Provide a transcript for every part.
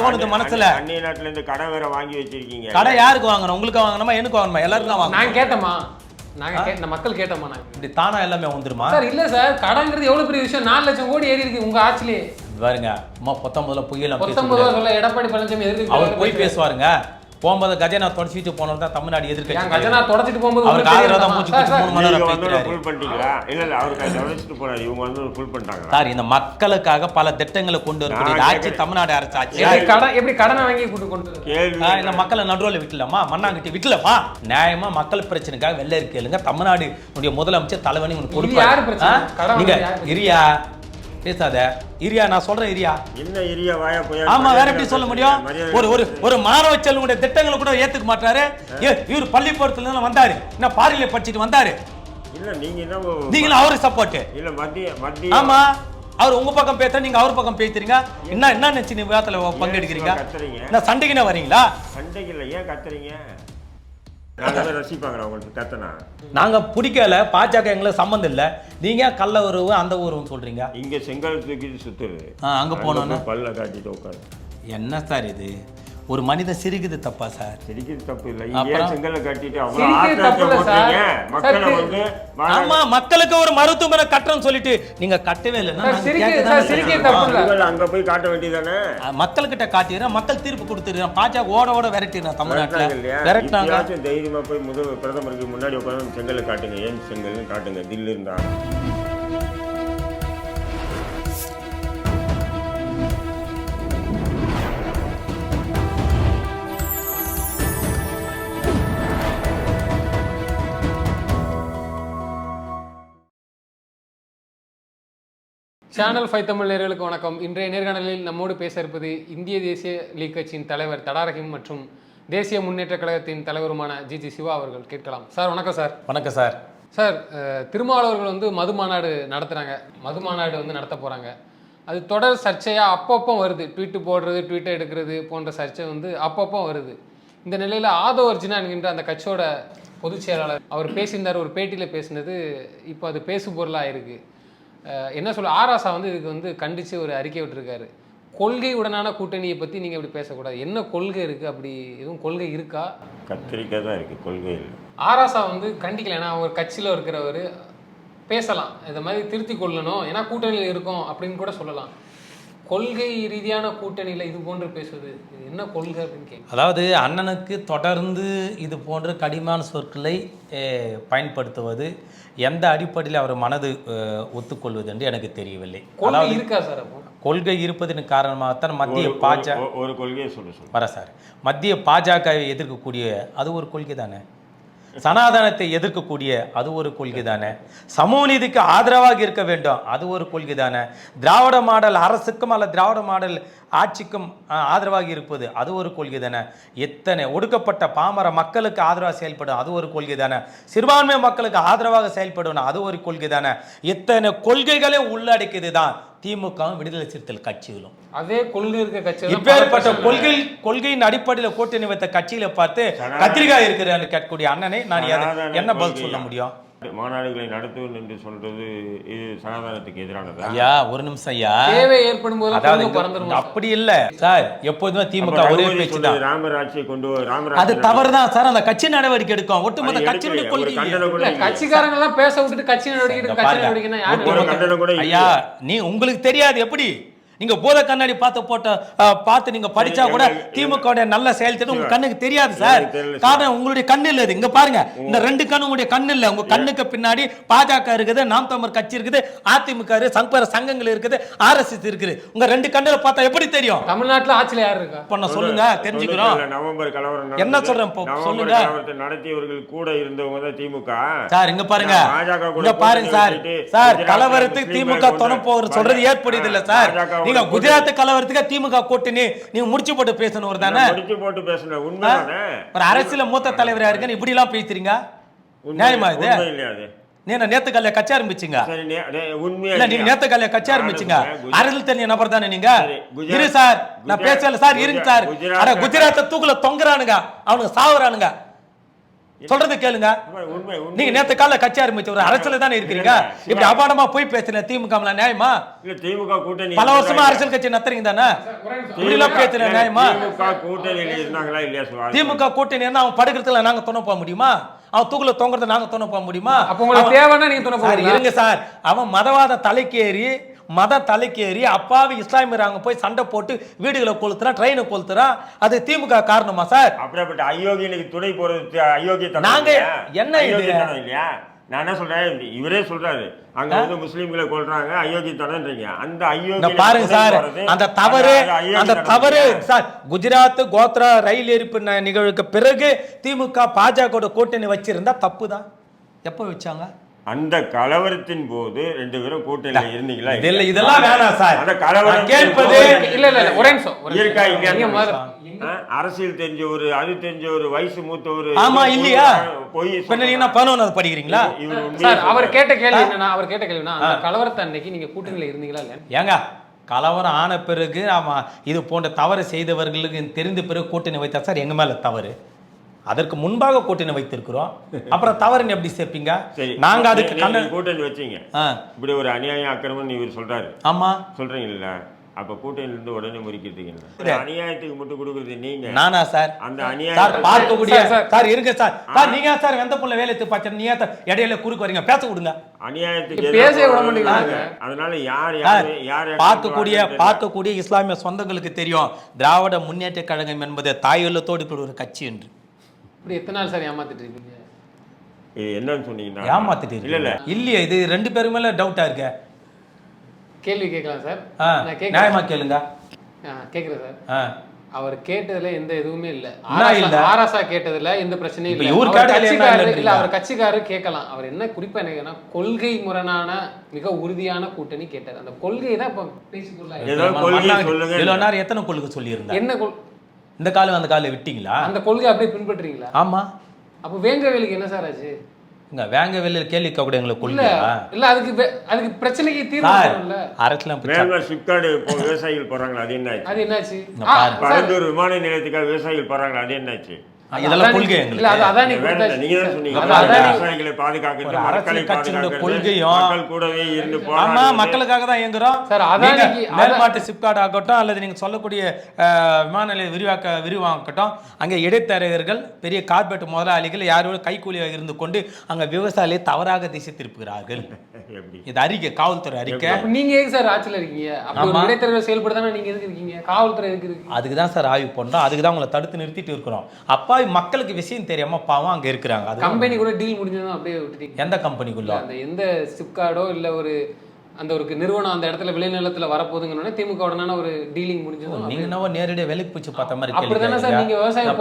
தோணுது மனசுல. அந்நிய நாட்டுல இருந்து கடை வேற வாங்கி வச்சிருக்கீங்க. கடை யாருக்கு வாங்கணும்? உங்களுக்கு வாங்கணுமா எனக்கு வாங்கணுமா? எல்லாருக்கும் தான் வாங்கணும். நான் கேட்டமா, நாங்க மக்கள் கேட்டோமா? நாங்க இப்படி தானா எல்லாமே வந்துருமா சார்? இல்ல சார், கடங்கிறது எவ்வளவு பெரிய விஷயம். 4 லட்சம் கோடி ஏறி இருக்கு உங்க ஆட்சிலேயே. பாருங்க அம்மா 19 புயல் 19 சொல்ல எடப்பாடி பழனிசாமி எதிர்த்து அவர் போய் பேசுவாருங்க. போகும்போது கஜனா தொடச்சிட்டு போனது தான் தமிழ்நாடு எதிர்க்கட்சி. கஜனா தொடச்சிட்டு போகும்போது அவருக்கு ஆதரவா தான் மூச்சு 3 மணி நேரம் பேசுறாரு. ஃபுல் பண்ணிட்டீங்களா? இல்ல அவருக்கு தொடச்சிட்டு போறாரு, இவங்க வந்து ஃபுல் பண்ணிட்டாங்க. சார் இந்த மக்களுக்காக பல திட்டங்களை கொண்டு வரக்கூடிய ஆட்சி தமிழ்நாடு அரசு ஆட்சி. எப்படி கடனை வாங்கி கொண்டு கேள்வி இந்த மக்களை நடுவில் விட்டுலாமா? மண்ணாங்கட்டி விட்டுலமா? நியாயமா மக்கள் பிரச்சனைக்காக வெள்ள இருக்கேளுங்க. தமிழ்நாடு முதலமைச்சர் தலைவனி உங்களுக்கு கொடுப்பாரு. நீங்க இரியா பேசாத இரியா, நான் சொல்றேன் இரியா. என்ன இரியா வாயா போய்? ஆமா, வேற எப்படி சொல்ல முடியும்? ஒரு மாணவ செல்வனுடைய திட்டங்களை கூட ஏத்துக்க மாட்டாரு. இவர் பள்ளிக்கூடத்துல இருந்து வந்தாரு, என்ன பாரியில படிச்சுட்டு வந்தாரு. இல்ல நீங்க அவருக்கு சப்போர்ட் இல்ல மத்திய. ஆமா, அவர் உங்க பக்கம் பேச நீங்க அவர் பக்கம் பேசுறீங்க. என்ன நினைச்சு நீ விவாதத்துல பங்கெடுக்கிறீங்க? என்ன சண்டைக்குன்னு வரீங்களா? சண்டைக்கு இல்ல, ஏன் கத்துறீங்க? நாங்க ரசிப்பாங்க உங்களுக்கு கத்தனா. நாங்க பிடிக்கல, பாஜக எங்களுக்கு சம்பந்தம் இல்ல. நீங்க கள்ள உறவு அந்த உறவுன்னு சொல்றீங்க. இங்க செங்கல் தூக்கிட்டு சுத்துறது, அங்க போனோம்னா பல்ல காட்டிட்டு உட்காரு. என்ன சார் இது? ஒரு மனிதன் சிரிக்குது தப்பா சார்? சிரிக்குது தப்பு இல்ல. இங்க செங்கல்ல கட்டிட்டு அவ்வளவு மக்களை வந்து ஆமா, மக்களுக்கு ஒரு மருத்துவமனை கட்டணும் சொல்லிட்டு நீங்க கட்டவே இல்லைன்னா அங்க போய் காட்ட வேண்டியதானே? மக்கள்கிட்ட காட்டிடுறேன், மக்கள் தீர்ப்பு கொடுத்துருக்கேன். பாஜக ஓட விரட்டிடுறேன் தமிழ்நாட்டுல. விரட்டினாங்க. தைரியமா போய் பிரதமருக்கு முன்னாடி உட்காந்து செங்கல்ல காட்டுங்க, ஏன் செங்கல்னு காட்டுங்க. தில்லு இருந்தா சேனல் 5 தமிழ் நேயர்களுக்கு வணக்கம். இன்றைய நேர்காணலில் நம்மோடு பேச இருப்பது இந்திய தேசிய லீக் கட்சியின் தலைவர் தடாரஹிம் மற்றும் தேசிய முன்னேற்ற கழகத்தின் தலைவருமான ஜி சிவா அவர்கள். கேட்கலாம் சார். வணக்கம் சார். வணக்கம் சார். சார், திருமாவளவர்கள் வந்து மது மாநாடு நடத்துகிறாங்க, மது மாநாடு வந்து நடத்த போகிறாங்க. அது தொடர் சர்ச்சையாக அப்பப்போ வருது. ட்வீட்டு போடுறது, ட்வீட்டை எடுக்கிறது போன்ற சர்ச்சை வந்து அப்பப்போ வருது. இந்த நிலையில் ஆதவ் அர்ஜுனா என்கின்ற அந்த கட்சியோட பொதுச் செயலாளர் அவர் பேசியிருந்தார், ஒரு பேட்டியில் பேசினது இப்போ அது பேசு பொருளாக இருக்குது. என்ன சொல்ல, ஆராசா வந்து இதுக்கு வந்து கண்டித்து ஒரு அறிக்கை விட்டுருக்காரு. கொள்கை உடனான கூட்டணியை பற்றி நீங்கள் இப்படி பேசக்கூடாது. என்ன கொள்கை இருக்குது? அப்படி எதுவும் கொள்கை இருக்கா? கத்திரிக்காய் தான் இருக்குது, கொள்கை இல்லை. ஆராசா வந்து கண்டிக்கல. ஏன்னா அவர் கட்சியில் இருக்கிறவர் பேசலாம், இந்த மாதிரி திருத்தி கொள்ளணும், ஏன்னா கூட்டணியில் இருக்கும் அப்படின்னு கூட சொல்லலாம். கொள்கை ரீதியான கூட்டணியில் இது போன்று பேசுவது இது என்ன கொள்கை அப்படின்னு கேட்க. அதாவது அண்ணனுக்கு தொடர்ந்து இது போன்ற கடிமான சொற்களை பயன்படுத்துவது எந்த அடிப்படையில் அவர் மனது ஒத்துக்கொள்வது என்று எனக்கு தெரியவில்லை. கொள்கை இருக்கா சார்? அப்போ கொள்கை இருப்பதன் காரணமாகத்தான் மத்திய பாஜக ஒரு கொள்கையை சொல்ல வர சார். மத்திய பாஜகவை எதிர்க்கக்கூடிய அது ஒரு கொள்கை தானே. சனாதனத்தை எதிர்க்கக்கூடிய அது ஒரு கொள்கை தானே. சமூக நீதிக்கு ஆதரவாக இருக்க வேண்டும் அது ஒரு கொள்கை தானே. திராவிட மாடல் அரசுக்கும் அல்ல திராவிட மாடல் ஆட்சிக்கும் ஆதரவாக இருப்பது அது ஒரு கொள்கை தானே. எத்தனை ஒடுக்கப்பட்ட பாமர மக்களுக்கு ஆதரவாக செயல்படும் அது ஒரு கொள்கை தானே. சிறுபான்மை மக்களுக்கு ஆதரவாக செயல்படும் அது ஒரு கொள்கை தானே. எத்தனை கொள்கைகளே உள்ளடக்கியது தான் திமுகவும் விடுதலை சிறுத்தைகள் கட்சிகளும். அதே கொள்கை இருக்க கட்சி இப்பேற்பட்ட கொள்கையின் அடிப்படையில் கூட்டணி வைத்த கட்சியில பார்த்து கத்திரிக்காய் இருக்கிறான்னு கேட்கக்கூடிய அண்ணனை நான் என்ன பதில் சொல்ல முடியும்? மாநாடுகளை நடத்துவது என்று சொல்றது இது சனாதனத்துக்கு எதிரானது. ஐயா ஒரு நிமிஷம் ஐயா, தேவை ஏற்படும் போது அப்படி இல்ல சார். எப்போதுமே திமுக ஒரே பேச்சு தான். ராமர் ஆட்சியை கொண்டு ராமர் அது தவறுதான் சார். அந்த கட்சி நடவடிக்கை எடுக்கும் ஒட்டுமொத்த கட்சியுடைய கொள்கை. கட்சிக்காரங்க எல்லாம் பேச விட்டுட்டு கட்சி நடவடிக்கை. ஐயா நீ உங்களுக்கு தெரியாது எப்படி நீங்க போத கண்ணாடி பார்த்து நீங்க படிச்சா கூட திமுக நல்ல செயல்திட்டம் உங்க கண்ணுக்கு தெரியாது சார். காரணம் உங்களுடைய கண்ணு இல்ல. இங்க பாருங்க, இந்த 2 கண்ணு உங்களுடைய கண்ணு இல்ல. உங்க கண்ணுக்கு பின்னாடி பாஜக இருக்குது, நாம் தமிழர் கட்சி இருக்குது, அதிமுக இருக்கு, சங்கங்கள் இருக்குது, RSS இருக்குது. உங்க 2 கண்ணுல பார்த்தா எப்படி தெரியும்? தமிழ்நாட்டுல ஆட்சியில யாரு இருக்கா? பண்ண சொல்லுங்க, தெரிஞ்சுக்கிறோம். நவம்பர் கலவரம் என்ன சொல்றேன் சொல்லுங்க. நடத்தியவர்கள் கூட இருந்தவங்க தான் திமுக சார். இங்க பாருங்க, இங்க பாருங்க சார். சார் கலவரத்துக்கு திமுக துணை போகிற சொல்றது ஏற்படுது இல்ல சார். நீங்க குஜராத் கலவரத்துக்கு திமுக கூட்டணி நீங்க முடிச்சு போட்டு பேசணும் ஒரு தானே. முடிச்சு போட்டு பேசணும் உண்மைதானே. ஒரு அரசியல மூத்த தலைவரா இருக்கு இப்படி எல்லாம் பேசுறீங்க, நியாயமா இது? நீங்க நேத்து காலையில கட்சி ஆரம்பிச்சீங்க. இல்ல நீங்க நேத்து காலையில கட்சி ஆரம்பிச்சீங்க. அரசியல் தெரிஞ்ச நபர் தானே நீங்க. இரு சார், நான் பேசல சார், இருங்க சார். அட குஜராத் தூக்குல தொங்குறானுங்க, அவனுங்க சாவுறானுங்க. சொல்றது கேளுங்க. உண்மை நீங்க நேத்து காலைல கட்சி ஆரம்பிச்ச ஒரு அரசியல் தானே இருக்கிறீங்க. இப்படி அபாடமா போய் பேசுறேன் திமுக நியாயமா? இல்ல திமுக கூட்டணி பல வருஷமா அரசியல் கட்சி நடத்துறீங்க தானே, இப்படிலாம் பேசுறேன் நியாயமா? திமுக கூட்டணியில் இருந்தாங்களா இல்லையா சொல்லுவாங்க. திமுக கூட்டணி இருந்தா அவன் படுக்கிறதுல நாங்க துணை போக முடியுமா? அவன் தூக்குல தொங்குறத நாங்க துணை போக முடியுமா? அப்ப உங்களுக்கு தேவைன்னா நீங்க துணை சார் போறீங்களா? இருங்க சார், அவன் மதவாத தலைக்கேறி அப்பாவி இஸ்லாமியர் போய் சண்டை போட்டு வீடுகளை கொளுத்துறான், ட்ரெயினை கொளுத்துறான். அது திமுக காரணமா சார்? அப்படிப்பட்ட அயோக்கியனுக்கு துணை போறது அயோக்கியத்தனம் நாங்க இல்லையா? என்ன இது? அயோக்கியத்தனம் இல்லையா? நான் என்ன சொல்றேன், இவரே சொல்றாரு அங்க வந்து முஸ்லிம்களை கொல்றாங்க அயோக்கியத்தனம்ன்றீங்க. அந்த அயோக்கிய பாருங்க சார், அந்த தவறு சார் குஜராத் கோத்ரா ரயில் எரிப்பு நிகழ்வுக்கு பிறகு திமுக பாஜக கூட்டணி வச்சிருந்தா தப்பு தான். எப்போ வச்சாங்க? அந்த கலவரத்தின் போது 2 பேரும் கூட்டணியில இருந்தீங்களா? இல்ல இதெல்லாம் வேணாம் சார். அந்த கலவரம் கேட்பது இல்ல ஒரே நிமிஷம் இருக்கா இல்லையா? நீங்க அரசியல் தெரிஞ்ச ஒரு அது தெரிஞ்ச ஒரு வயசு மூத்த ஒரு ஆமா இல்லையா? போய் நீங்க 11வது படிக்கிறீங்களா சார்? அவர் கேட்ட கேள்வி என்னன்னா அந்த கலவரத்தை அன்னைக்கு நீங்க கூட்டணியில இருந்தீங்களா இல்ல? ஏங்க கலவரம் ஆன பிறகு ஆமா இது போன்ற தவறு செய்தவர்களுக்கு தெரிந்த பிறகு கூட்டணி வைத்தா சார் எங்க மேல தவறு? அதற்கு முன்பாக கூட்டணி வைத்திருக்கிறோம். அப்புறம் தவறுன்னு எப்படி சேர்ப்பீங்க? நாங்க அதுக்கு கூட்டணி வச்சீங்க. இப்படி ஒரு அநியாயம் அக்கிரமம் இவர் சொல்றாரு. ஆமா சொல்றீங்கல்ல, அப்ப கூட்டணியில இருந்து உடனே முறிக்கிறீங்க. அநியாயத்துக்கு முட்டு கொடுக்குறது நீங்க. நானா சார்? அந்த அநியாயம் பார்க்கக்கூடிய சார் இருங்க சார். நீங்க சார் வெந்த புள்ள வேலை பாச்சு நீங்க இடையில குறுக்கு வரீங்க, பேச விடுங்க. அநியாயத்துக்கு பேச விட மாட்டீங்க. அதனால யார் பார்க்கக்கூடிய இஸ்லாமிய சொந்தங்களுக்கு தெரியும் திராவிட முன்னேற்ற கழகம் என்பது தாயுள்ளத்தோடு ஒரு கட்சி என்று. இப்படி எத்தனை நாள் சார் ஏமாத்திட்டு இருக்கீங்க? இது என்னன்னு சொன்னீங்கன்னா ஏமாத்திட்டு இல்ல இல்லையே, இது 2 பேருக்கு மேல டவுட்டா இருக்க. கேள்வி கேட்கலாம் சார்? நியாயமா கேளுங்க. கேக்குறேன் சார். அவர் கேட்டதுல எந்த எதுவுமே இல்ல. ஆராசா கேட்டதுல எந்த பிரச்சனையும் இல்ல. அவர் கட்சிக்காரர் கேட்கலாம். அவர் என்ன குறிப்பா என்ன கொள்கை முரணான மிக உறுதியான கூட்டணி கேட்டார். அந்த கொள்கை தான் இப்ப பேசிக்கொள்ள. எத்தனை கொள்கை சொல்லி இருந்தா? என்ன இந்த காலம் அந்த காலம் விட்டீங்களா? அந்த கொள்கை அப்படியே பின்பற்றீங்களா? ஆமா. அப்ப வேங்கவேலுக்கு என்ன சார் ஆச்சு? வேங்கவேல கேள்வி கூட எங்களுக்கு கொள்கை இல்ல. அதுக்கு பிரச்சனைக்கு தீர்வு இல்ல. அரசியல் சிப்கார்டு விவசாயிகள் போறாங்களா, அது என்ன ஆச்சு? அது என்னாச்சு? பரந்தூர் விமான நிலையத்துக்காக விவசாயிகள் போறாங்களா, அது என்னாச்சு? இதெல்லாம் கொள்கை எங்களுக்கு. அதான் நீங்க தான் சொன்னீங்க விவசாயிகளை பாதுகாக்கிறது மக்களை பாதுகாக்கிறது மக்கள் கூடவே இருந்து ஆமா மக்களுக்காக தான் இயங்குறோம் சார். அதான் மேல்மாட்டு சிப்கார்டு ஆகட்டும் அல்லது நீங்க சொல்லக்கூடிய விமான நிலைய விரிவாக்கட்டும், அங்கே இடைத்தரகர்கள் பெரிய கார்பரேட் முதலாளிகள் யாரோட கைக்கூலியாக இருந்து கொண்டு அங்க விவசாயிகளை தவறாக திசை திருப்புகிறார்கள். இது அறிக்கை, காவல்துறை அறிக்கை. நீங்க எங்க சார் ஆட்சியில் இருக்கீங்க? அப்படி இடைத்தரகர்கள் செயல்படுதானே நீங்க எதுக்கு இருக்கீங்க? காவல்துறை எதுக்கு இருக்கு? அதுக்கு தான் சார் ஆய்வு பண்றோம், அதுக்கு தான் உங்களை தடுத்து நிறுத்திட்டு இருக்கிறோம். அப்பா மக்களுக்கு விஷயம் தெரியாம பாவம் அங்க இருக்கிறாங்க. அது கம்பெனி கூட டீல் முடிஞ்சதும் அப்படியே விட்டுட்டீங்க. எந்த கம்பெனிக்குள்ள? அந்த எந்த சிப்கார்டோ இல்ல ஒரு நிறுவனம் அந்த இடத்துல விளைநிலத்துல வரப்போகுதுங்கன்னு திமுக உடனான ஒரு டீலிங் முடிஞ்சதும் நீங்க என்னவோ நேரடியா வேலைக்கு போச்சு பார்த்த மாதிரி அப்படிதானே சார்? நீங்க விவசாயம்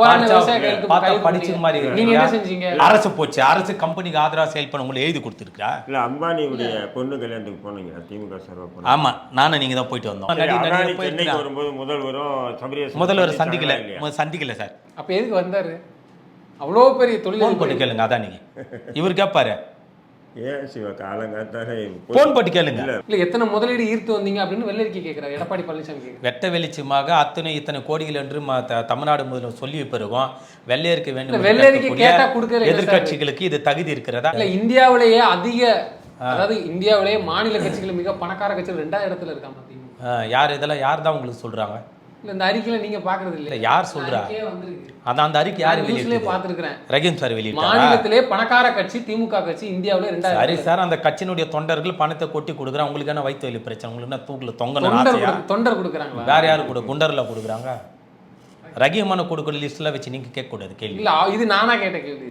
படிச்ச மாதிரி நீங்க என்ன செஞ்சீங்க? அரசு போச்சு, அரசு கம்பெனிக்கு ஆதரவா செயல் பண்ண உங்களை எழுதி கொடுத்துருக்கா? இல்ல அம்பானியுடைய பொண்ணு கல்யாணத்துக்கு போனீங்க திமுக சார்பா? ஆமா, நானும் நீங்க தான் போயிட்டு வந்தோம். சென்னைக்கு வரும்போது முதல்வர் சந்திக்கல சார். அப்ப எதுக்கு வந்தாரு? அவ்வளோ பெரிய தொழில் போட்டு கேளுங்க. அதான் நீங்க இவர் கேட்பாரு ஏன் சிவா காலங்காத்தானே போன் போட்டு கேளுங்க. இல்ல எத்தனை முதலீடு ஈர்த்து வந்தீங்க அப்படின்னு வெள்ளரிக்கை கேட்கிறார் எடப்பாடி பழனிசாமி கேட்கிறார். வெட்ட வெளிச்சமாக இத்தனை கோடிகள் என்று தமிழ்நாடு முதல்வர் சொல்லி பெறுவோம். வெள்ளையருக்கு வேண்டும் வெள்ளரிக்கை கேட்டா கொடுக்கற எதிர்கட்சிகளுக்கு இது தகுதி இருக்கிறதா? இல்ல இந்தியாவிலேயே அதாவது இந்தியாவிலேயே மாநில கட்சிகள் மிக பணக்கார கட்சிகள் 2வது இடத்துல இருக்காங்க. யார் இதெல்லாம் யார் தான் உங்களுக்கு சொல்றாங்க? இல்ல இந்த அறிக்கையில நீங்க பாக்குறது இல்ல. யார் சொல்றா? அதான் அந்த அறிக்கை யார் வெளியிட்டே பாத்துக்கிறேன். ரஹீம் சார் வெளியிட்டாரா? மாநிலத்திலே பணக்கார கட்சி திமுக கட்சி இந்தியாவிலே 2வது. சரி சார், அந்த கட்சியினுடைய தொண்டர்கள் பணத்தை கொட்டி கொடுக்குறாங்க. உங்களுக்கு என்ன வயிற்று வலி பிரச்சனை? உங்களுக்கு என்ன தூக்குல தொங்கணும்? தொண்டர் கொடுக்குறாங்களா? வேற யாரு கூட குண்டர்ல கொடுக்குறாங்க? ரஹீமான கொடுக்குற லிஸ்ட்ல வச்சு நீங்க கேட்க கூடாது கேள்வி. இல்ல இது நானா கேட்ட கேள்வி.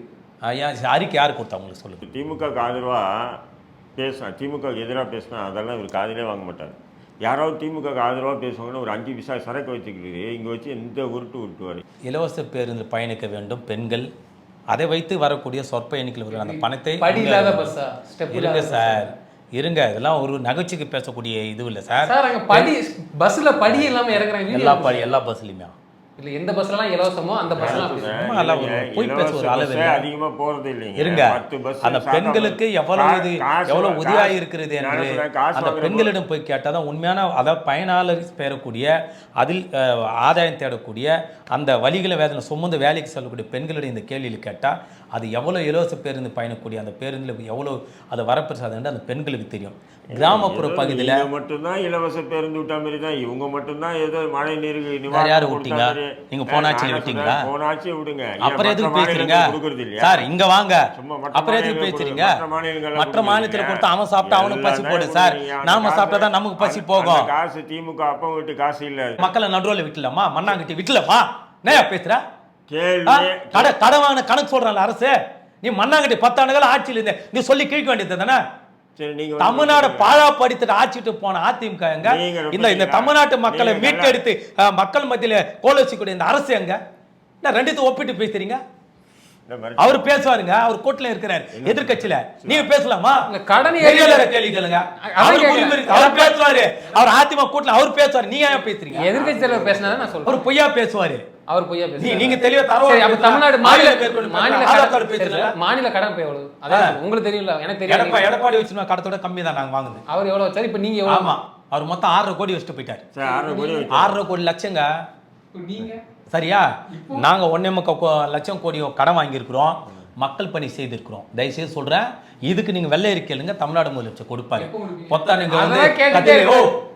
அறிக்கை யாரு கொடுத்தா உங்களுக்கு சொல்லுங்க. திமுக ஆதரவா பேசினா, திமுக எதிராக பேசினா அதெல்லாம் இவர் காதிலே வாங்க மாட்டார். யாராவது திமுக ஆதரவாக பேசுவாங்கன்னா ஒரு 5 விசா சரக்கு வச்சுக்கிட்டு இங்கே வச்சு எந்த உருட்டுவார். இலவச பேருந்து பயணிக்க வேண்டும் பெண்கள், அதை வைத்து வரக்கூடிய சொற்ப எண்ணிக்கையில் அந்த பணத்தை இருங்க சார், இருங்க. இதெல்லாம் ஒரு நகைச்சுக்கு பேசக்கூடிய இது இல்லை சார். பஸ்ல படி இல்லாம இறங்குறாங்க. எல்லா பஸ்லையுமே இல்ல எந்த பஸ்லாம் இலவசமோ அந்த பஸ்லாம் போய் பேச ஒரு அளவு அதிகமா போறது இல்லைங்க. இருங்க, அந்த பெண்களுக்கு எவ்வளவு உதவியாக இருக்கிறது என்று அந்த பெண்களிடம் போய் கேட்டாதான் உண்மையான, அதாவது பயனாளர் பெறக்கூடிய, அதில் ஆதாயம் தேடக்கூடிய, அந்த வலிகளை வேதனை சுமந்து வேலைக்கு செல்லக்கூடிய பெண்களிடம் இந்த கேள்வியில் கேட்டால் அது எவ்வளோ இலவச பேருந்து பயணக்கூடிய அந்த பேருந்தில் எவ்வளோ அதை வரப்பிரசாதம் அந்த பெண்களுக்கு தெரியும். கிராமப்புற பகுதியில் மட்டும்தான் இலவச பேருந்து விட்டா மாதிரி தான் இவங்க மட்டும்தான் ஏதோ மழை நீர் யாரு விட்டீங்க? நீங்க போனாட்சியில் விட்டீங்களா? போனாட்சி விடுங்க, அப்புறம் எதுக்கு பேசுறீங்க சார்? இங்க வாங்க, அப்புறம் எதுக்கு பேசுறீங்க? மற்ற மாநிலத்துல கொடுத்து அவன் சாப்பிட்டா அவனுக்கு பசி போடு சார், நாம சாப்பிட்டாதான் நமக்கு பசி போகும். காசு திமுக அப்ப விட்டு காசு இல்ல, மக்களை நடுவில் விட்டுலமா, மண்ணாங்கட்டி விட்டுலமா, நேயா பேசுற? கடை வாங்கின கணக்கு சொல்றாங்க அரசு. நீ மண்ணாங்கட்டி 10 ஆண்டுகள் ஆட்சியில் இருந்த, நீ சொல்லி கிழிக்க வேண்டியது தானே? தமிழ்நாடு பாழாப்படுத்திட்டு ஆட்சிட்டு போன அதிமுக எங்க? இந்த தமிழ்நாட்டு மக்களை மீட்டெடுத்து மக்கள் மத்தியில கோலோச்சிக்கூடிய இந்த அரசு எங்க? ரெண்டுத்தையும் ஒப்பிட்டு பேசுறீங்க. அவர் பேசுவாருங்க, அவர் கோர்ட்ல இருக்கிறார் எதிர்கட்சியில, நீங்க பேசலாமா? கடன் கேள்வி கேளுங்க, அவர் பேசுவாரு. அவர் அதிமுக கூட்டல அவர் பேசுவாரு, நீங்க ஏன் பேசுறீங்க? எதிர்கட்சியில பேசினா நான் சொல்றேன், அவர் பொய்யா பேசுவாரு. அவர் பொய்யா பேசுவாரு. நீங்க தெளிவா தரவு. அப்ப தமிழ்நாடு மாநில கடன் போய் எவ்வளவு? அதான் உங்களுக்கு தெரியும்ல, எனக்கு தெரியும். எடப்பாடி வச்சு கடத்தோட கம்மி தான் நாங்க வாங்குது. அவர் எவ்வளவு வச்சாரு? இப்ப நீங்க எவ்வளவு? ஆமா, அவர் மொத்தம் 6.5 கோடி வச்சுட்டு போயிட்டாரு. 6.5 கோடி லட்சங்க. நீங்க சரியா? நாங்க 1.25 லட்சம் கோடி கடன் வாங்கியிருக்கிறோம், மக்கள் பணி செய்திருக்கிறோம். தயவுசெய்து சொல்றேன், இதுக்கு நீங்க வெள்ளை அறிக்கையிலுங்க தமிழ்நாடு முதலமைச்சர் கொடுப்பாரு. பொத்தா நீங்க வந்து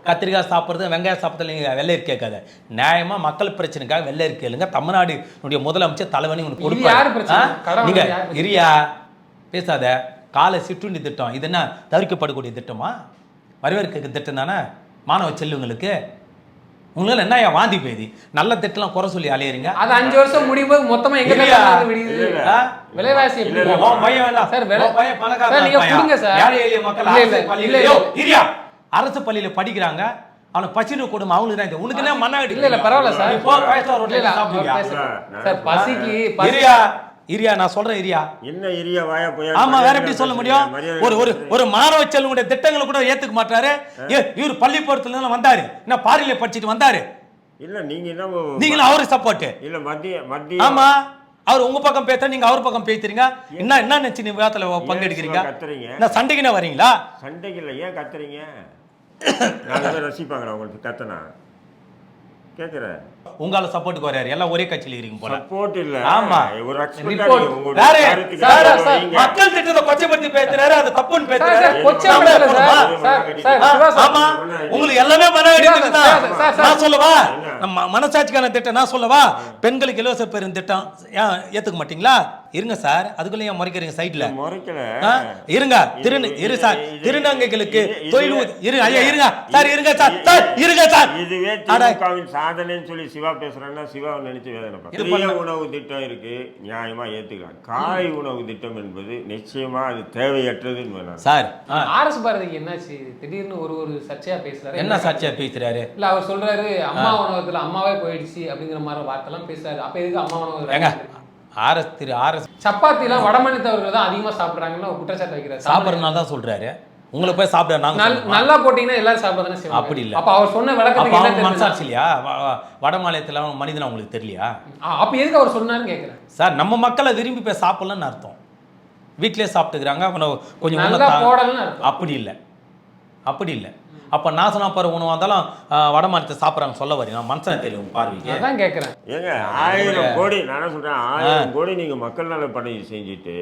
கத்திரிக்காய் சாப்பிட்றது, வெங்காயம் சாப்பிட்றது நீங்க வெள்ளை அறிக்கை கேட்காத. நியாயமா மக்கள் பிரச்சனைக்காக வெள்ளை அறிக்கையிலுங்க தமிழ்நாடு முதலமைச்சர் தலைவனி உங்களுக்கு கொடுப்பாரு. நீங்க இரியா பேசாத. காலை சிற்றுண்டி திட்டம் இது என்ன தவிர்க்கப்படக்கூடிய திட்டமா? வரவேற்க திட்டம் தானே மாணவ செல்வங்களுக்கு. உங்களுக்கு என்ன வாந்தி பேதி? நல்ல திட்டம் குறை சொல்லி அலையறீங்க. அது 5 வருஷம் முடியும் போது மொத்தமா எங்க விலைவாசி அரசு பள்ளியில படிக்கிறாங்க, அவனை பசிடு கொடுமை அவங்களுக்கு தான். உனக்கு என்ன மண்ணாடி? இல்ல பரவாயில்ல சார், பசிக்கு இரியா நான் சொல்றேன். இரியா என்ன இரியா வாயா போய்? ஆமா, வேற எப்படி சொல்ல முடியும்? ஒரு மாணவ செல்வனுடைய திட்டங்களை கூட ஏத்துக்க மாட்டாரு. இவர் பள்ளிக்கூடத்துல இருந்து வந்தாரு, என்ன பாரியில படிச்சுட்டு வந்தாரு. இல்ல நீங்க என்ன நீங்களும் அவருக்கு சப்போர்ட் இல்ல? மத்திய ஆமா, அவர் உங்க பக்கம் பேச நீங்க அவர் பக்கம் பேசுறீங்க. என்ன நினைச்சு நீ விவாதத்துல பங்கெடுக்கிறீங்க? என்ன சண்டைக்குன்னா வரீங்களா? சண்டைக்கு இல்ல, ஏன் கத்துறீங்க? நான் ரசிப்பாங்களா உங்களுக்கு கத்தனா? கேக்குறேன். உங்கள சப்போர்ட்டுக்கு வராரு, எல்லாம் ஒரே கட்சியில இருக்கீங்க போல. சப்போர்ட் இல்ல, ஆமா, ஒரு மக்கள் திட்டத்தை கொச்சைப்படுத்தி பேசுறாரு, அது தப்புன்னு பேசுறாரு. ஆமா, உங்களுக்கு எல்லாமே நான் சொல்லவா? நம்ம மனசாட்சிக்கான திட்டம் நான் சொல்லவா? பெண்களுக்கு இலவச பேருந்து திட்டம் ஏத்துக்க மாட்டீங்களா? இருங்க சார், அதுக்குள்ள ஏன் முறைக்கிறீங்க? சைட்ல இருங்க. திருநங்கைகளுக்கு தொழில் இருங்க சார், இருங்க சார், இருங்க சார். இதுவே திமுகவின் சாதனைன்னு சொல்லி சிவா பேசுறாங்கன்னா சிவாவை நினைச்சு வேதனை. உணவு திட்டம் இருக்கு, நியாயமா ஏத்துக்கலாம். காலை உணவு திட்டம் என்பது நிச்சயமா அது தேவையற்றதுன்னு வேணாம் சார். ஆர்எஸ் பாரதிக்கு என்னாச்சு? திடீர்னு ஒரு சர்ச்சையா பேசுறாரு. என்ன சர்ச்சையா பேசுறாரு? இல்ல அவர் சொல்றாரு அம்மா உணவகத்துல அம்மாவே போயிடுச்சு அப்படிங்கிற மாதிரி வார்த்தை எல்லாம் பேசுறாரு. அப்ப எதுக்கு அம்மா உணவு? ஆர்எஸ் சப்பாத்தி எல்லாம் வடமாநிலத்தவர்கள் தான் அதிகமா சாப்பிடுறாங்கன்னு குற்றச்சாட்டு வைக்கிறாரு. சாப்பிடறதுனால தான் சொல்றாரு. உங்களுக்கு போய் சாப்பிட நல்லா போட்டீங்கன்னா எல்லாரும் சாப்பிடதானே செய்வாங்க. அப்படி இல்ல. அப்ப அவர் சொன்ன விளக்கத்துக்கு என்ன மனசாட்சி இல்லையா? வட மாநிலத்துல மனிதன் உங்களுக்கு தெரியலையா? அப்ப எதுக்கு அவர் சொன்னாருன்னு கேக்குறேன் சார். நம்ம மக்களை விரும்பி போய் சாப்பிடலன்னு அர்த்தம். வீட்லயே சாப்பிட்டுக்கிறாங்க, கொஞ்சம் அப்படி இல்லை, அப்படி இல்லை. அப்ப நாசனா பாரு உணவு வந்தாலும் வட மாநிலத்தை சாப்பிட்றாங்க சொல்ல வரீங்க. நான் மனசனை தெரியும் பார்வைக்கு அதான் கேட்குறேன். ஏங்க 1000 கோடி நான் சொல்றேன், 1000 கோடி நீங்க மக்கள் நல பணி செஞ்சுட்டு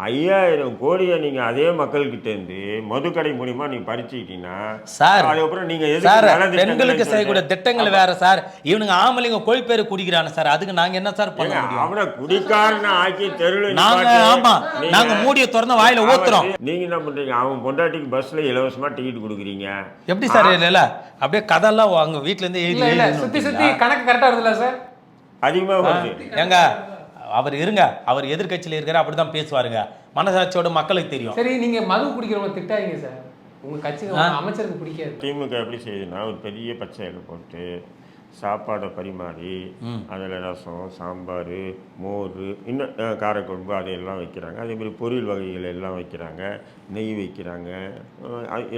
5000 கோடியை நீங்க அதே மக்கள்கிட்ட இருந்து மதுக்கடை மூலியமா நீங்க பறிச்சுக்கிட்டீங்கன்னா சார், அதுக்கப்புறம் நீங்க சார் பெண்களுக்கு செய்யக்கூடிய திட்டங்கள் வேற சார். இவனுங்க ஆம்பளைங்க கொழுப்பேறு குடிக்கிறாங்க சார், அதுக்கு நாங்க என்ன சார் பண்ண முடியும்? அவனை குடிக்காரன ஆக்கி தெருவில் நாங்க ஆமா நாங்க மூடிய திறந்த வாயில ஊத்துறோம். நீங்க என்ன பண்றீங்க? அவன் பொண்டாட்டிக்கு பஸ்ல இலவசமா டிக்கெட் கொடுக்குறீங்க. எப்படி சார்? இல்ல அப்படியே கதெல்லாம் அங்க வீட்டுல இருந்து இல்ல சுத்தி சுத்தி கணக்கு கரெக்டா வருதுல்ல சார்? அதிகமா வருது. ஏங்க அவர் இருங்க, அவர் எதிர்கட்சியில இருக்கிற அப்படிதான் பேசுவாருங்க. மனசாட்சியோட மக்களுக்கு தெரியும். சரி, நீங்க மது குடிக்கிறவங்க திட்டாதீங்க சார். உங்க கட்சி அமைச்சருக்கு பிடிக்காது. திமுக எப்படி செய்யுதுன்னா ஒரு பெரிய பச்சை இலை போட்டு சாப்பாடை பரிமாறி அதில் ரசம், சாம்பார், மோர், இன்னும் காரக்குழம்பு அதையெல்லாம் வைக்கிறாங்க. அதேமாதிரி பொரியல் வகைகள் எல்லாம் வைக்கிறாங்க, நெய் வைக்கிறாங்க,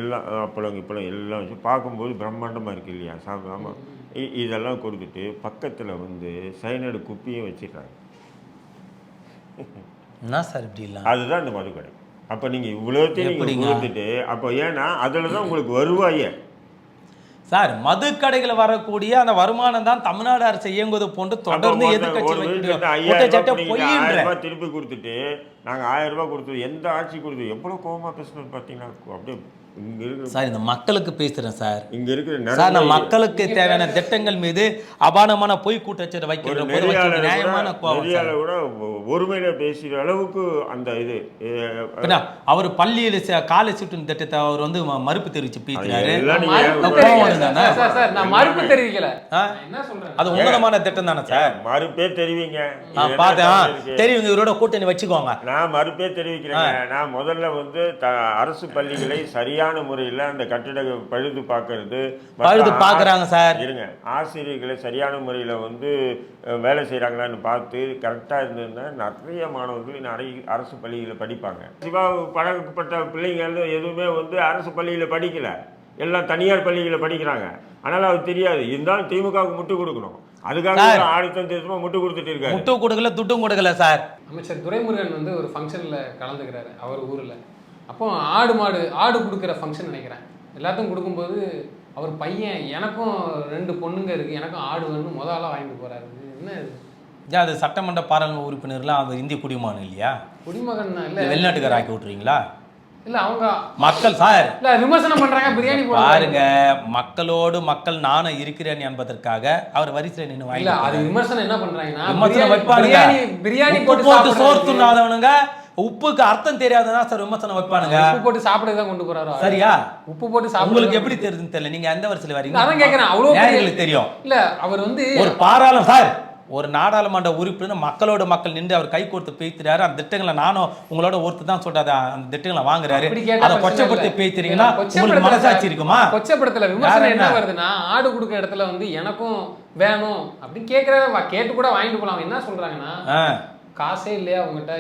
எல்லாம் அப்பளம் இப்பளம் எல்லாம் வச்சு பார்க்கும்போது பிரம்மாண்டமாக இருக்குது இல்லையா? சாப்பிடாம இதெல்லாம் கொடுத்துட்டு பக்கத்தில் வந்து சைனடு குப்பியும் வச்சிடுறாங்க. என்ன சார் இப்படி இல்லை? அதுதான் இந்த மதுக்கடை. அப்போ நீங்கள் இவ்வளோத்தையும் நீங்கள் கொடுத்துட்டு அப்போ ஏன்னா அதில் தான் உங்களுக்கு வருவாயே சார். மதுக்கடைகள் வரக்கூடிய அந்த வருமானம் தான் தமிழ்நாடு அரசு இயங்குவது போன்று தொடர்ந்து எதிர்கட்சி 5000 ரூபாய் திருப்பி கொடுத்துட்டு நாங்கள் 1000 ரூபாய் கொடுத்தோம். எந்த ஆட்சி கொடுத்தோம்? எவ்வளோ கோபமாக பேசணும் பார்த்தீங்கன்னா அப்படியே இங்கே இருக்கு சார். இந்த மக்களுக்கு பேசுகிறேன் சார். இங்கே இருக்கிற சார் நான் மக்களுக்கு தேவையான திட்டங்கள் மீது அபானமான பொய் கூட்டச்சட்டை வைக்கிற நியாயமான கோபம் கூட ஒருமையில பேசுகிற அளவுக்கு அந்த இது அவர் பள்ளியில் காலை சுற்றும் திட்டத்தை அவர் வந்து மறுப்பு தெரிவிச்சு பேசுறாரு. அது உன்னதமான திட்டம் தானே சார்? மறுப்பே தெரிவிங்க. தெரிவிங்க, இவரோட கூட்டணி வச்சுக்கோங்க. நான் மறுப்பே தெரிவிக்கிறேன். நான் முதல்ல வந்து அரசு பள்ளிகளை சரியான முறையில் அந்த கட்டிட பழுது பார்க்கறாங்க சார். இருங்க, ஆசிரியர்களை சரியான முறையில் வந்து வேலை செய்கிறாங்களான்னு பார்த்து கரெக்டாக இருந்ததுன்னா நிறைய மாணவர்கள் அரசு பள்ளிகளில் படிப்பாங்க. சிவா பழக்கப்பட்ட பிள்ளைங்க எதுவுமே வந்து அரசு பள்ளியில் படிக்கல, எல்லாம் தனியார் பள்ளிகளில் படிக்கிறாங்க. அதனால் அது தெரியாது. இருந்தாலும் திமுகவுக்கு முட்டு கொடுக்கணும். அதுக்காக ஆடித்தம் தேசமாக முட்டு கொடுத்துட்டு இருக்காரு. முட்டு கொடுக்கல, துட்டும் கொடுக்கல சார். அமைச்சர் துரைமுருகன் வந்து ஒரு ஃபங்க்ஷனில் கலந்துக்கிறாரு அவர் ஊரில். அப்போ ஆடு கொடுக்குற ஃபங்க்ஷன் நினைக்கிறேன். எல்லாத்துக்கும் கொடுக்கும்போது அவர் பையன் எனக்கும் 2 பொண்ணுங்க இருக்குது, எனக்கும் ஆடு வேணும்னு முதல்ல வாங்கிட்டு போகிறாரு. என்ன இது? அது சட்டமன்ற பாராளுமன்ற உறுப்பினர்லாம் அது இந்திய குடிமகன் இல்லையா? குடிமகன் இல்லை, வெளிநாட்டுக்கார ஆக்கி விட்டுறீங்களா? இல்லை அவங்க மக்கள் சார் இல்லை விமர்சனம் பண்ணுறாங்க. பிரியாணி பாருங்க, மக்களோடு மக்கள் நானும் இருக்கிறேன் என்பதற்காக அவர் வரிசையில் நின்று வாங்கி. அது விமர்சனம் என்ன பண்ணுறாங்கன்னா விமர்சனம் வைப்பானுங்க. பிரியாணி போட்டு சோறு துண்ணாதவனுங்க, உப்புக்கு அர்த்தம் தெரியாதுன்னா சார் விமர்சனம் வைப்பானுங்க. உப்பு போட்டு சாப்பிடுறது தான் கொண்டு போறாரு. சரியா? உப்பு போட்டு சாப்பிட உங்களுக்கு எப்படி தெரியுதுன்னு தெரியல. நீங்க எந்த வருஷத்துல வரீங்க? அதான் கேக்குறேன். அவ்வளவு தெரியும் இல்ல அவர் வந்து ஒரு நாடாளுமன்ற உறுப்பினர் மக்களோட மக்கள் நின்று அவர் கை கொடுத்து பேசுறாரு. அந்த திட்டங்களை நானும் உங்களோட ஒருத்தர் தான் சொல்றாரு, அந்த திட்டங்களை வாங்குறாரு. அதை கொச்சப்படுத்தி பேசுறீங்கன்னா உங்களுக்கு மனசாட்சி இருக்குமா? கொச்சப்படுத்தல. விமர்சனம் என்ன வருதுன்னா, ஆடு கொடுக்குற இடத்துல வந்து எனக்கும் வேணும் அப்படின்னு கேட்கறத கேட்டு கூட வாங்கிட்டு போலாம். என்ன சொல்றாங்கன்னா, காசே இல்லையா உங்ககிட்ட?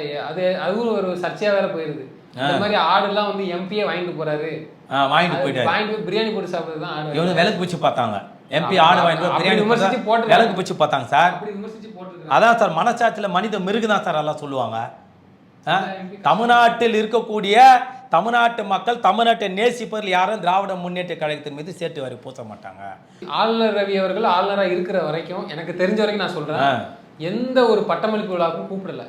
அதுவும் ஒரு சர்ச்சையா வேற போயிருது. இந்த மாதிரி ஆடுலாம் வந்து எம்பியே வாங்கிட்டு போறாரு, வாங்கிட்டு போய் பிரியாணி போட்டு சாப்பிடுறது தான் ஆடு. இவங்க விலக்கு பிடிச்சி பார்த்தாங்க. எம்பி ஆடு வாங்கிட்டு பிரியாணி போட்டு விலக்கு பிடிச்சி பார்த்தாங்க சார். அதான் சார் மனசாட்சியில் மனித மிருகு தான் சார் எல்லாம் சொல்லுவாங்க. தமிழ்நாட்டில் இருக்கக்கூடிய தமிழ்நாட்டு மக்கள், தமிழ்நாட்டை நேசிப்பவர்கள் யாரும் திராவிட முன்னேற்ற கழகத்தின் மீது சேட்டு வரி பூச மாட்டாங்க. ஆளுநர் ரவி அவர்கள் ஆளுநராக இருக்கிற வரைக்கும், எனக்கு தெரிஞ்ச வரைக்கும் நான் சொல்றேன், எந்த ஒரு பட்டமளிப்பு விழாவுக்கும் கூப்பிடல.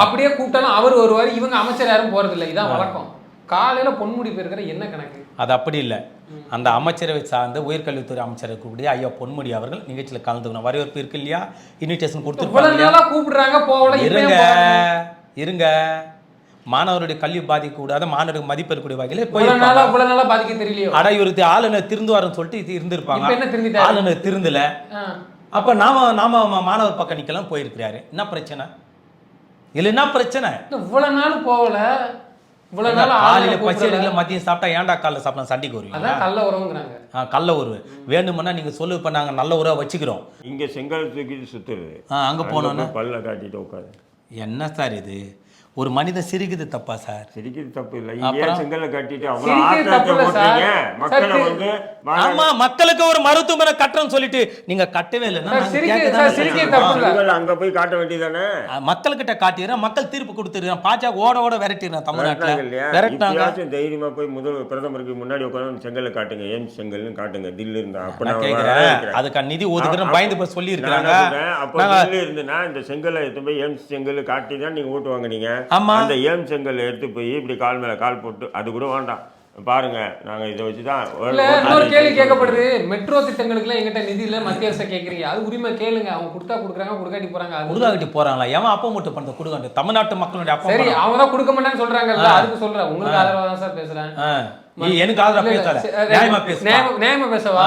அப்படியே கூப்பிட்டாலும் அவர் வருவார், இவங்க அமைச்சர் யாரும் போறதில்லை. இதான் வழக்கம். காலையில பொன்முடி போயிருக்கிற என்ன கணக்கு? அது அப்படி இல்லை. அந்த அமைச்சரவை சார்ந்த உயர்கல்வித்துறை அமைச்சர் இருக்கக்கூடிய ஐயா பொன்முடி அவர்கள் நிகழ்ச்சியில் கலந்துக்கணும். வரவேற்பு இருக்கு இல்லையா? இன்விடேஷன் கொடுத்து கூப்பிடுறாங்க, போகல. இருங்க, மாணவருடைய கல்வி பாதிக்க கூடாது, மாணவருக்கு மதிப்பு இருக்கக்கூடிய வகையில் பாதிக்க தெரியலையோ. அடையுறுத்தி ஆளுநர் திருந்துவாருன்னு சொல்லிட்டு இருந்திருப்பாங்க. ஆளுநர் திருந்தல. அப்ப நாம மாணவர் பக்கம் நிக்கலாம் போயிருக்கிறாரு. என்ன பிரச்சனை? இல்ல என்ன பிரச்சனை? இவ்வளவு நாள் போகல, இவ்வளவு நாள் காலையில பசி எடுக்கல, மதியம் சாப்பிட்டா ஏன்டா காலைல சாப்பிடலாம் சண்டைக்கு வருவீங்க? கள்ள உறவுங்கிறாங்க. கள்ள உறவு வேணுமுன்னா நீங்க சொல்லு, இப்ப நாங்க நல்ல உறவை வச்சுக்கிறோம். இங்க செங்கல் தூக்கி சுத்துறது, அங்க போனோம்னா பல்ல காட்டிட்டு உட்காரு. என்ன சார் இது? ஒரு மனிதன் சிரிக்குது தப்பா சார்? சிரிக்குது தப்பு இல்லை. ஏன் செங்கல்ல கட்டிட்டு அவ்வளவு ஆத்திரத்தை போட்டீங்க? மக்களை வந்து ஆமா, மக்களுக்கு ஒரு மருத்துவமனை கட்டணும்னு சொல்லிட்டு நீங்க கட்டவே இல்லைன்னா அங்க போய் காட்ட வேண்டியதானே? மக்கள் கிட்ட காட்டிடுறேன், மக்கள் தீர்ப்பு கொடுத்துருக்கேன். பாஜக ஓட விரட்டிடுறேன் தமிழ்நாட்டுல. விரட்டினாங்க. தைரியமா போய் முதல் பிரதமருக்கு முன்னாடி உட்காந்து செங்கல்ல காட்டுங்க, ஏன் செங்கல்னு காட்டுங்க. தில்லு இருந்தா அப்ப நான் கேக்குறேன், அதுக்கு நிதி ஒதுக்குறேன் பயந்து போய் சொல்லி இருக்காங்க. அப்ப தில்லு இருந்துன்னா இந்த செங்கல்ல எடுத்து போய் ஏன் செங்கல் காட்டி தான் நீங்க ஓட்டு வாங்குனீங்க. அந்த ஏம் செங்கல் எடுத்து போய் இப்படி கால் மேல கால் போட்டு அது கூட வேண்டாம் பாருங்க, நாங்க இதை வச்சுதான். இன்னொரு கேள்வி கேட்கப்படுது, மெட்ரோ திட்டங்களுக்குலாம் எங்கிட்ட நிதி இல்ல, மத்திய அரசு கேட்கறீங்க. அது உரிமை கேளுங்க. அவங்க கொடுத்தா கொடுக்குறாங்க, கொடுக்காட்டி போறாங்க. கொடுக்காட்டி போறாங்களா? ஏன் அப்பா மட்டும் பண்ற கொடுக்காட்டி? தமிழ்நாட்டு மக்களுடைய அப்பா சரி, அவங்க தான் கொடுக்க மாட்டான்னு சொல்றாங்கல்ல, அதுக்கு சொல்றேன். உங்களுக்கு ஆதரவா தான் சார் பேசுறேன். எனக்கு ஆதரவா பேசல, நியாயமா பேசவா?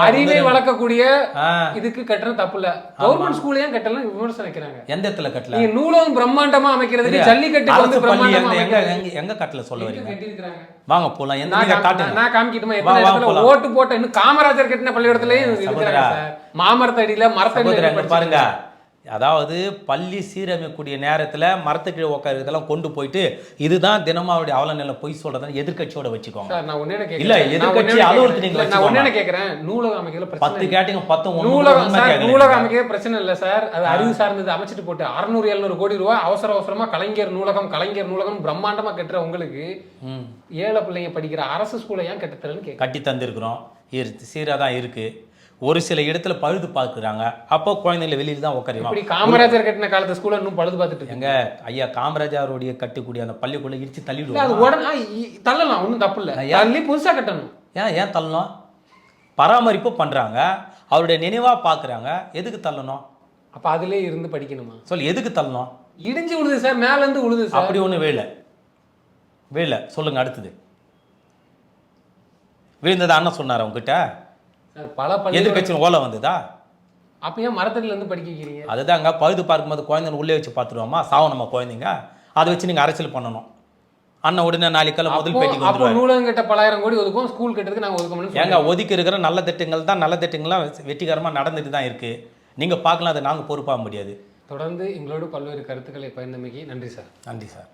அறிவை வளர்க்கக்கூடிய இதுக்கு கட்டணம் தப்பு இல்ல. கவர்மெண்ட் ஸ்கூல்ல ஏன் கட்டலாம் விமர்சனம் வைக்கிறாங்க? எந்த இடத்துல கட்டல? நீங்க நூலகம் பிரம்மாண்டமா அமைக்கிறதுக்கு ஜல்லிக்கட்டு வந்து பிரம்மாண்டமா எங்க கட்டல சொல்ல வரீங்க? கட்டிருக்காங்க. வாங்க போலாம். எந்த காட்டுங்க, நான் காமிக்கிட்டுமா? எத்தனை இடத்துல ஓட்டு போட்ட இன்னும் காமராஜர் கட்டின பள்ளிக்கூடத்துலயும் இருக்கிறாங்க சார். மாமரத்தடியில மரத்தடியில பாருங்க. அதாவது பள்ளி சீரமைக்கக்கூடிய நேரத்தில் மரத்துக்கு உட்காருறதெல்லாம் கொண்டு போயிட்டு இதுதான் தினமும் அவருடைய அவலநிலை பொய் சொல்றதுன்னு எதிர்க்கட்சியோட வச்சுக்கோங்க. சார் நான் ஒண்ணே இல்ல எதிர்க்கட்சி அலுவலகத்தை நீங்க நான் வச்சுக்கோங்க. ஒண்ணே கேக்குறேன், நூலகம் அமைக்கல பிரச்சனை 10 கேட்டீங்க 10 நூலகம் சார், நூலகம் அமைக்கவே பிரச்சனை இல்ல சார். அது அறிவு சார்ந்தது அமைச்சிட்டு போட்டு 600-700 கோடி ரூபாய் அவசரமா கலைஞர் நூலகம் பிரம்மாண்டமா கட்டுற உங்களுக்கு ஏழை பிள்ளைங்க படிக்கிற அரசு ஸ்கூல்ல ஏன் கட்டத்தலன்னு கேட்க கட்டி தந்திருக்கிறோம். சீராக தான் இருக்கு. ஒரு சில இடத்துல பழுது பார்க்குறாங்க. அப்போ குழந்தைங்களை வெளியில தான் உட்காருவாங்க. இப்படி காமராஜர் கட்டின காலத்து ஸ்கூல்ல இன்னும் பழுது பார்த்துட்டு எங்க ஐயா காமராஜருடைய கட்டக்கூடிய அந்த பள்ளிக்குள்ள இடிச்சு அது தள்ளிடுவோம். உடனே தள்ளலாம், ஒன்றும் தப்பு இல்லை. தள்ளி புதுசா கட்டணும். ஏன் தள்ளணும்? பராமரிப்பு பண்றாங்க, அவருடைய நினைவா பார்க்குறாங்க. எதுக்கு தள்ளணும்? அப்ப அதுலயே இருந்து படிக்கணுமா? சொல்லு, எதுக்கு தள்ளணும்? இடிஞ்சு விழுது சார், மேல இருந்து விழுது சார். அப்படி ஒண்ணு வேலை சொல்லுங்க. அடுத்தது விழுந்தது அண்ணன் சொன்னார் உங்ககிட்ட? பல பள்ளி எதிர்கட்சியின் ஓலை வந்ததா? அப்ப ஏன் மரத்தடியில இருந்து படிக்க வைக்கிறீங்க? அதுதாங்க பழுது பார்க்கும்போது குழந்தைங்க உள்ளே வச்சு பார்த்துருவோமா? சாவணமா குழந்தைங்க? அதை வச்சு நீங்க அரசியல் பண்ணணும். அண்ணன் உடனே நாளைக்கு முதல் பேட்டிக்கு அப்போ வந்துருவாரு. நூலகம் கட்ட 10,000 கோடி ஒதுக்கும், ஸ்கூல் கட்டுறதுக்கு நாங்க ஒதுக்க முடியும். ஏங்க ஒதுக்கி இருக்கிற நல்ல திட்டங்கள்லாம் வெற்றிகரமா நடந்துட்டு தான் இருக்கு. நீங்க பார்க்கலாம், அதை நாங்க பொறுப்பாக முடியாது. தொடர்ந்து எங்களோடு பல்வேறு கருத்துக்களை பகிர்ந்தமைக்கு நன்றி சார். நன்றி சார்.